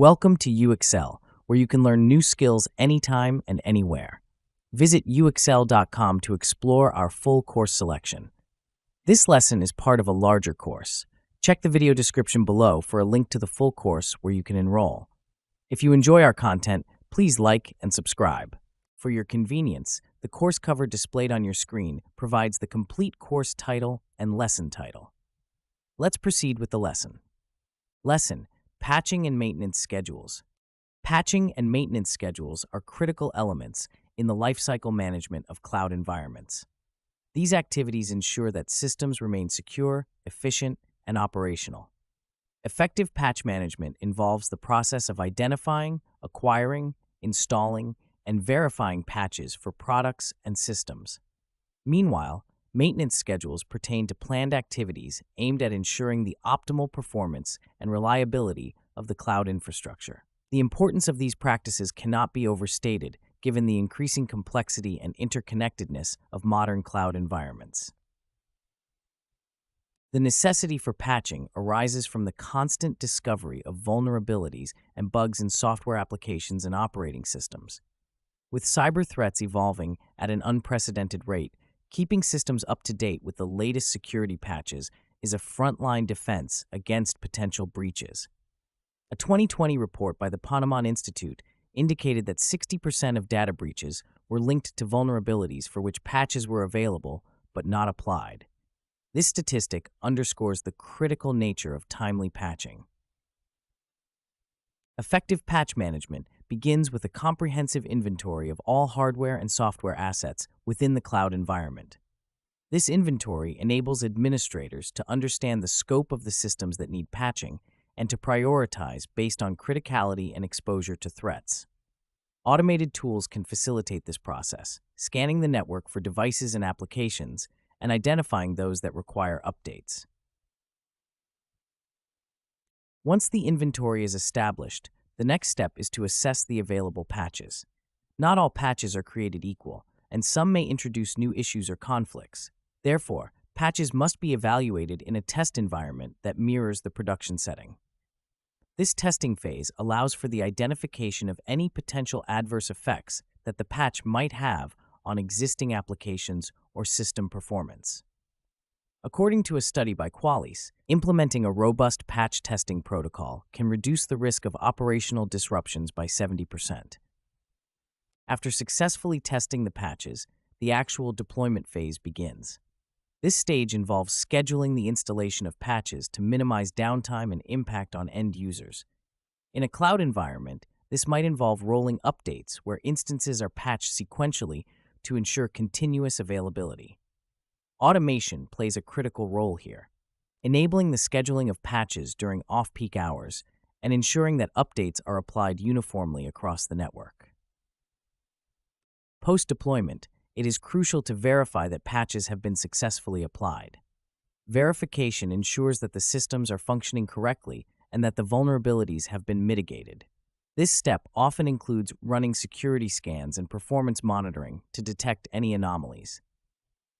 Welcome to UXL, where you can learn new skills anytime and anywhere. Visit uxl.com to explore our full course selection. This lesson is part of a larger course. Check the video description below for a link to the full course where you can enroll. If you enjoy our content, please like and subscribe. For your convenience, the course cover displayed on your screen provides the complete course title and lesson title. Let's proceed with the lesson. Lesson: Patching and Maintenance Schedules. Patching and maintenance schedules are critical elements in the lifecycle management of cloud environments. These activities ensure that systems remain secure, efficient, and operational. Effective patch management involves the process of identifying, acquiring, installing, and verifying patches for products and systems. Meanwhile, maintenance schedules pertain to planned activities aimed at ensuring the optimal performance and reliability of the cloud infrastructure. The importance of these practices cannot be overstated, given the increasing complexity and interconnectedness of modern cloud environments. The necessity for patching arises from the constant discovery of vulnerabilities and bugs in software applications and operating systems. With cyber threats evolving at an unprecedented rate, keeping systems up to date with the latest security patches is a frontline defense against potential breaches. A 2020 report by the Ponemon Institute indicated that 60% of data breaches were linked to vulnerabilities for which patches were available but not applied. This statistic underscores the critical nature of timely patching. Effective patch management begins with a comprehensive inventory of all hardware and software assets within the cloud environment. This inventory enables administrators to understand the scope of the systems that need patching and to prioritize based on criticality and exposure to threats. Automated tools can facilitate this process, scanning the network for devices and applications and identifying those that require updates. Once the inventory is established, the next step is to assess the available patches. Not all patches are created equal, and some may introduce new issues or conflicts. Therefore, patches must be evaluated in a test environment that mirrors the production setting. This testing phase allows for the identification of any potential adverse effects that the patch might have on existing applications or system performance. According to a study by Qualys, implementing a robust patch testing protocol can reduce the risk of operational disruptions by 70%. After successfully testing the patches, the actual deployment phase begins. This stage involves scheduling the installation of patches to minimize downtime and impact on end users. In a cloud environment, this might involve rolling updates where instances are patched sequentially to ensure continuous availability. Automation plays a critical role here, enabling the scheduling of patches during off-peak hours and ensuring that updates are applied uniformly across the network. Post-deployment, it is crucial to verify that patches have been successfully applied. Verification ensures that the systems are functioning correctly and that the vulnerabilities have been mitigated. This step often includes running security scans and performance monitoring to detect any anomalies.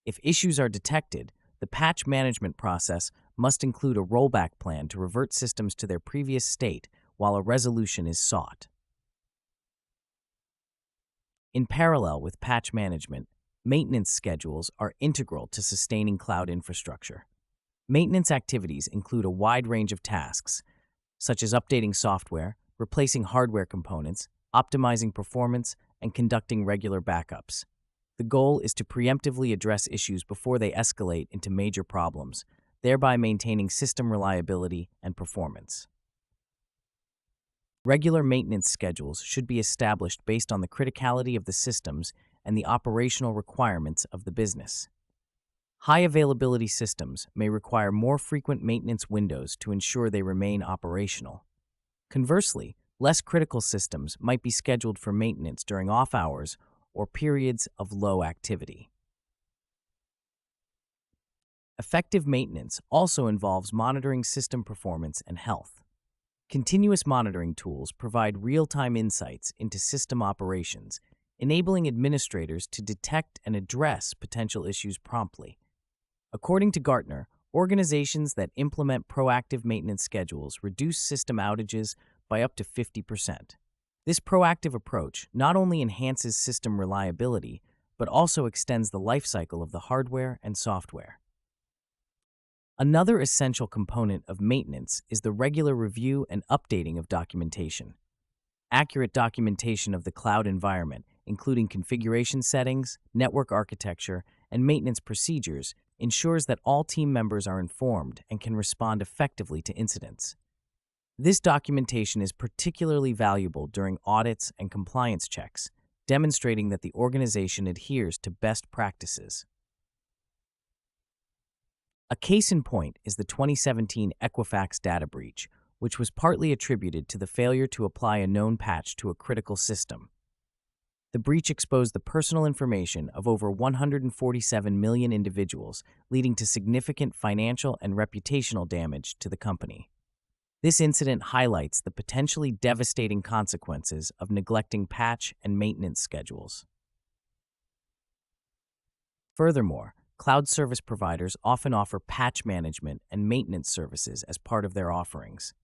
If issues are detected, the patch management process must include a rollback plan to revert systems to their previous state while a resolution is sought. In parallel with patch management, maintenance schedules are integral to sustaining cloud infrastructure. Maintenance activities include a wide range of tasks, such as updating software, replacing hardware components, optimizing performance, and conducting regular backups. The goal is to preemptively address issues before they escalate into major problems, thereby maintaining system reliability and performance. Regular maintenance schedules should be established based on the criticality of the systems and the operational requirements of the business. High availability systems may require more frequent maintenance windows to ensure they remain operational. Conversely, less critical systems might be scheduled for maintenance during off hours or periods of low activity. Effective maintenance also involves monitoring system performance and health. Continuous monitoring tools provide real-time insights into system operations, enabling administrators to detect and address potential issues promptly. According to Gartner, organizations that implement proactive maintenance schedules reduce system outages by up to 50%. This proactive approach not only enhances system reliability, but also extends the lifecycle of the hardware and software. Another essential component of maintenance is the regular review and updating of documentation. Accurate documentation of the cloud environment, including configuration settings, network architecture, and maintenance procedures, ensures that all team members are informed and can respond effectively to incidents. This documentation is particularly valuable during audits and compliance checks, demonstrating that the organization adheres to best practices. A case in point is the 2017 Equifax data breach, which was partly attributed to the failure to apply a known patch to a critical system. The breach exposed the personal information of over 147 million individuals, leading to significant financial and reputational damage to the company. This incident highlights the potentially devastating consequences of neglecting patch and maintenance schedules. Furthermore, cloud service providers often offer patch management and maintenance services as part of their offerings.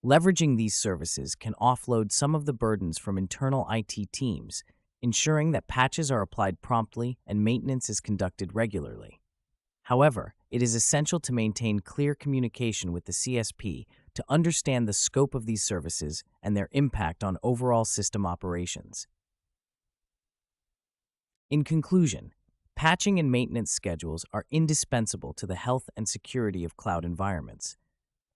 Leveraging these services can offload some of the burdens from internal IT teams, ensuring that patches are applied promptly and maintenance is conducted regularly. However, it is essential to maintain clear communication with the CSP to understand the scope of these services and their impact on overall system operations. In conclusion, patching and maintenance schedules are indispensable to the health and security of cloud environments.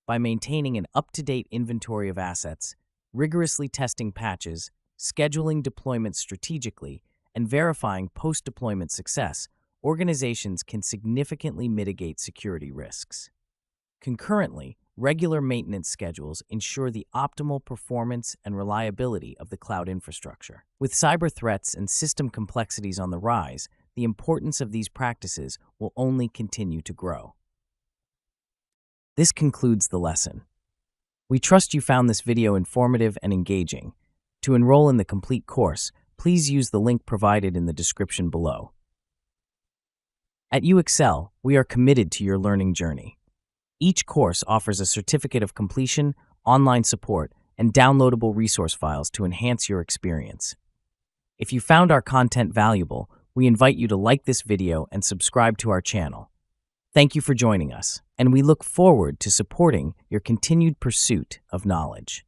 By maintaining an up-to-date inventory of assets, rigorously testing patches, scheduling deployments strategically, and verifying post-deployment success, organizations can significantly mitigate security risks. Concurrently, regular maintenance schedules ensure the optimal performance and reliability of the cloud infrastructure. With cyber threats and system complexities on the rise, the importance of these practices will only continue to grow. This concludes the lesson. We trust you found this video informative and engaging. To enroll in the complete course, please use the link provided in the description below. At UXL, we are committed to your learning journey. Each course offers a certificate of completion, online support, and downloadable resource files to enhance your experience. If you found our content valuable, we invite you to like this video and subscribe to our channel. Thank you for joining us, and we look forward to supporting your continued pursuit of knowledge.